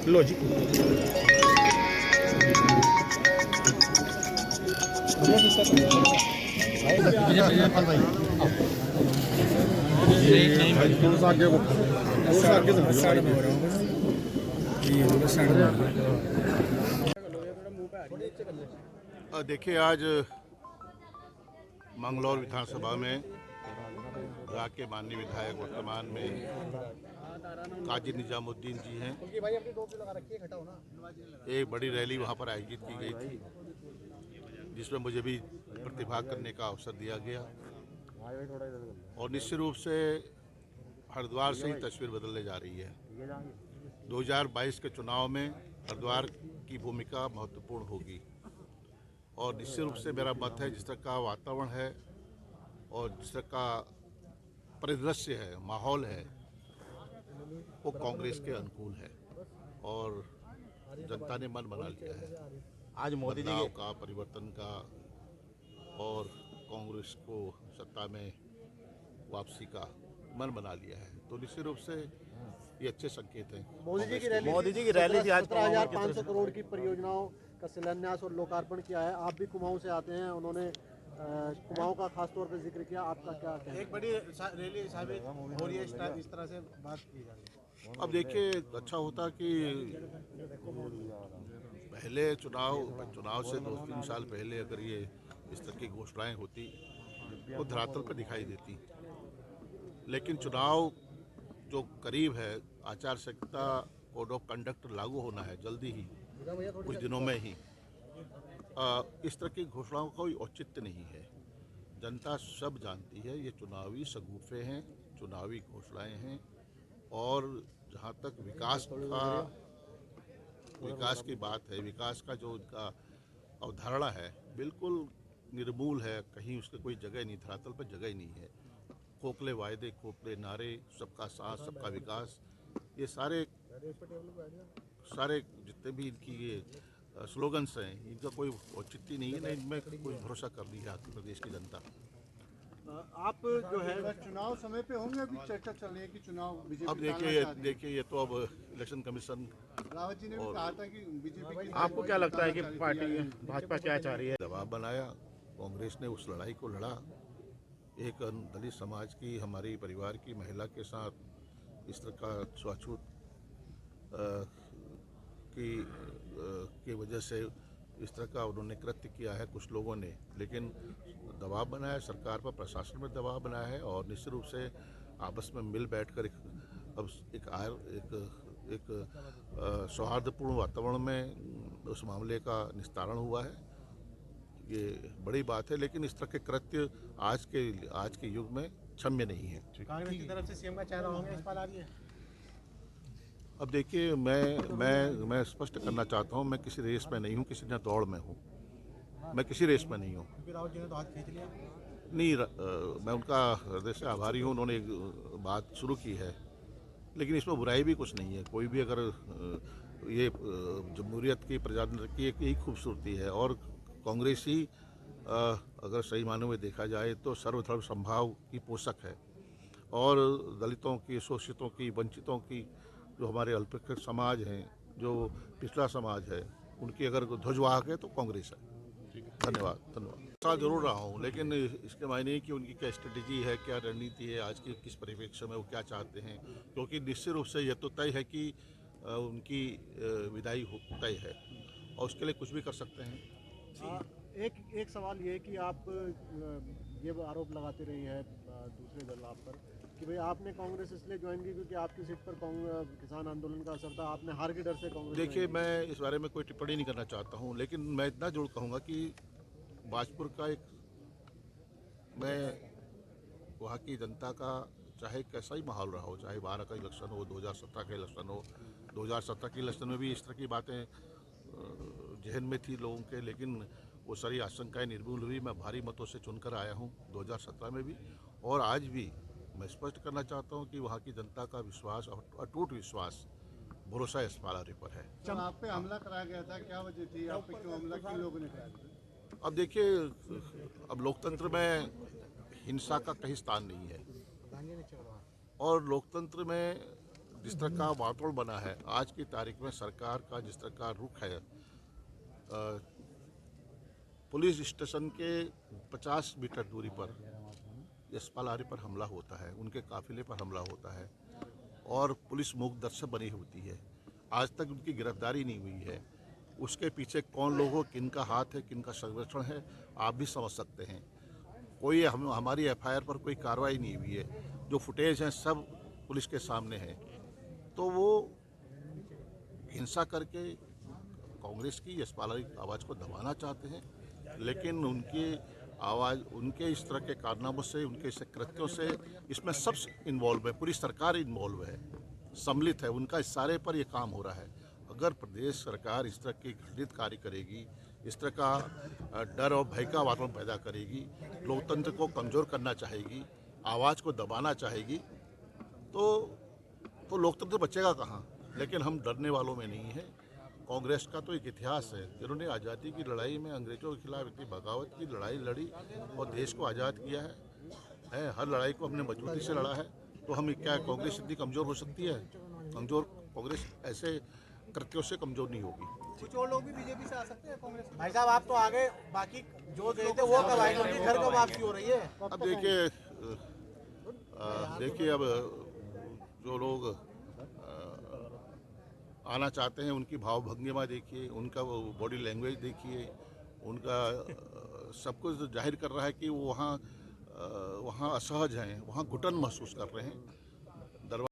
लो जी। थोड़ा सा आगे देखिए, आज मंगलौर विधानसभा में यहाँ के माननीय विधायक वर्तमान में काजी निजामुद्दीन जी हैं। एक बड़ी रैली वहाँ पर आयोजित की गई थी, जिसमें मुझे भी प्रतिभाग करने का अवसर दिया गया और निश्चित रूप से हरिद्वार से ही तस्वीर बदलने जा रही है। 2022 के चुनाव में हरिद्वार की भूमिका महत्वपूर्ण होगी और निश्चित रूप से मेरा मत है, जिस तरह का वातावरण है और जिस तरह का परिदृश्य है, माहौल है, वो कांग्रेस के अनुकूल है और जनता ने मन बना लिया है आज मोदी जी का परिवर्तन का और कांग्रेस को सत्ता में वापसी का मन बना लिया है। तो निश्चित रूप से ये अच्छे संकेत हैं। मोदी जी की रैली थी आज। 17,500 करोड़ की परियोजनाओं का शिलान्यास और लोकार्पण किया है। आप भी कुमाऊं से आते हैं, उन्होंने कुमाऊं का खास तौर पर जिक्र किया। आपका क्या कहना है? एक बड़ी रैली साबित हो रही है, इस तरह से बात की जा रही है। अब देखिए, अच्छा होता कि पहले चुनाव से 2-3 साल पहले अगर ये इस तरह की घोषणाएं होती तो धरातल पर दिखाई देती, लेकिन चुनाव जो करीब है, आचार संहिता कोड ऑफ कंडक्ट लागू होना है जल्दी ही, कुछ दिनों में ही। इस तरह की घोषणाओं का कोई औचित्य नहीं है। जनता सब जानती है ये चुनावी शगुफे हैं, चुनावी घोषणाएं हैं और जहाँ तक विकास की बात है, विकास का जो उनका अवधारणा है बिल्कुल निर्मूल है। कहीं उसके कोई जगह नहीं, धरातल पर जगह ही नहीं है। खोखले वायदे, खोखले नारे, सबका साथ, सबका विकास, ये सारे जितने भी इनकी ये स्लोगन्स हैं, इनका कोई औचित्य नहीं है, न इनमें कोई भरोसा कर रही है आंध्र प्रदेश की जनता। आप जो है चुनाव समय पे होंगे, अभी चर्चा चल रही है कि चुनाव बीजेपी। अब देखिए ये तो अब इलेक्शन कमीशन, रावत जी ने भी कहा था कि बीजेपी। आपको क्या लगता है कि पार्टी भाजपा क्या चाह रही है? दबाव बनाया, कांग्रेस ने उस लड़ाई को लड़ा। एक दलित समाज की, हमारी परिवार की महिला के साथ इस तरह का छूआछूत की वजह से इस तरह का उन्होंने कृत्य किया है कुछ लोगों ने, लेकिन दबाव बनाया सरकार पर, प्रशासन में दबाव बनाया है और निश्चित रूप से आपस में मिल बैठकर एक सौहार्दपूर्ण वातावरण में उस मामले का निस्तारण हुआ है। ये बड़ी बात है, लेकिन इस तरह के कृत्य आज के युग में क्षम्य नहीं है। कांग्रेस की तरफ से सीएम का चेहरा होंगे, इस पर आ रही है। अब देखिए, मैं स्पष्ट करना चाहता हूँ, मैं किसी रेस में नहीं हूँ, किसी न दौड़ में हूँ, मैं किसी रेस में नहीं हूँ। रावत जी ने तो हाथ खींच लिया। नहीं, मैं उनका हृदय से आभारी हूँ, उन्होंने एक बात शुरू की है, लेकिन इसमें बुराई भी कुछ नहीं है। कोई भी अगर ये जमहूरियत की, प्रजातंत्र की एक यही खूबसूरती है और कांग्रेस ही अगर सही मानों में देखा जाए तो सर्वधर्म संभाव की पोषक है और दलितों की, शोषितों की, वंचितों की, जो हमारे अल्पसंख्यक समाज हैं, जो पिछड़ा समाज है, उनकी अगर ध्वजवाहक है तो कांग्रेस है। धन्यवाद। साथ जरूर रहा हूँ, लेकिन इसके मायने नहीं कि उनकी क्या स्ट्रेटेजी है, क्या रणनीति है, आज की किस परिप्रेक्ष्य में वो क्या चाहते हैं, क्योंकि निश्चित रूप से यह तो तय है कि उनकी विदाई तय है और उसके लिए कुछ भी कर सकते हैं। एक सवाल ये है कि आप ये आरोप लगाते रहे हैं दूसरे दल आप पर कि भाई आपने कांग्रेस इसलिए ज्वाइन की क्योंकि आपकी सीट पर किसान आंदोलन का असर था, आपने हार के डर से कांग्रेस। देखिए, मैं इस बारे में कोई टिप्पणी नहीं करना चाहता हूं, लेकिन मैं इतना जरूर कहूंगा कि बाजपुर का मैं वहाँ की जनता का, चाहे कैसा ही माहौल रहा हो, चाहे 12 का इलेक्शन हो, 2017 का इलेक्शन हो, 2017 के इलेक्शन में भी इस तरह की बातें जहन में थी लोगों के, लेकिन वो सारी आशंकाएं निर्मूल हुई। मैं भारी मतों से चुनकर आया हूँ 2017 में भी, और आज भी मैं स्पष्ट करना चाहता हूँ कि वहाँ की जनता का विश्वास, अटूट विश्वास, भरोसा इस पालारे पर है। आप पे हमला कराया गया था, क्या वजह थी? आप पे क्यों हमला, किन लोगों ने कराया? अब देखिए, अब लोकतंत्र में हिंसा का कहीं स्थान नहीं है। और लोकतंत्र में जिस तरह का वातावरण बना है आज की तारीख में, सरकार का जिस तरह का रुख है, पुलिस स्टेशन के 50 मीटर दूरी पर यशपाल आर्य पर हमला होता है, उनके काफिले पर हमला होता है और पुलिस मूक दर्शक बनी होती है। आज तक उनकी गिरफ्तारी नहीं हुई है। उसके पीछे कौन लोग हो, किनका हाथ है, किनका संरक्षण है, आप भी समझ सकते हैं। कोई हमारी एफआईआर पर कोई कार्रवाई नहीं हुई है। जो फुटेज हैं सब पुलिस के सामने है। तो वो हिंसा करके कांग्रेस की यशपाल आर्य की आवाज़ को दबाना चाहते हैं, लेकिन उनकी आवाज़, उनके इस तरह के कारनामों से, उनके इस कृत्यों से इसमें सब इन्वॉल्व है, पूरी सरकार इन्वॉल्व है, सम्मिलित है। उनका इस सारे पर ये काम हो रहा है। अगर प्रदेश सरकार इस तरह की घृणित कार्य करेगी, इस तरह का डर और भय का वातावरण पैदा करेगी, लोकतंत्र को कमज़ोर करना चाहेगी, आवाज़ को दबाना चाहेगी, तो लोकतंत्र बचेगा कहाँ। लेकिन हम डरने वालों में नहीं हैं। कांग्रेस का तो एक इतिहास है, जिन्होंने आज़ादी की लड़ाई में अंग्रेजों के खिलाफ इतनी बगावत की लड़ाई लड़ी और देश को आज़ाद किया है। हर लड़ाई को हमने मजबूती से लड़ा है। तो हम क्या कांग्रेस इतनी कमज़ोर हो सकती है? कमज़ोर कांग्रेस ऐसे कृत्यों से कमज़ोर नहीं होगी। कुछ और लोग भी बीजेपी से आ सकते हैं कांग्रेस में। भाई साहब, आप तो आगे, बाकी जो गए थे वो कब आएंगे? उनकी घर कब वापसी हो रही है? अब देखिए अब जो लोग आना चाहते हैं उनकी भावभंगिमा देखिए, उनका वो बॉडी लैंग्वेज देखिए, उनका सब कुछ जाहिर कर रहा है कि वो वहाँ असहज हैं, वहाँ घुटन महसूस कर रहे हैं।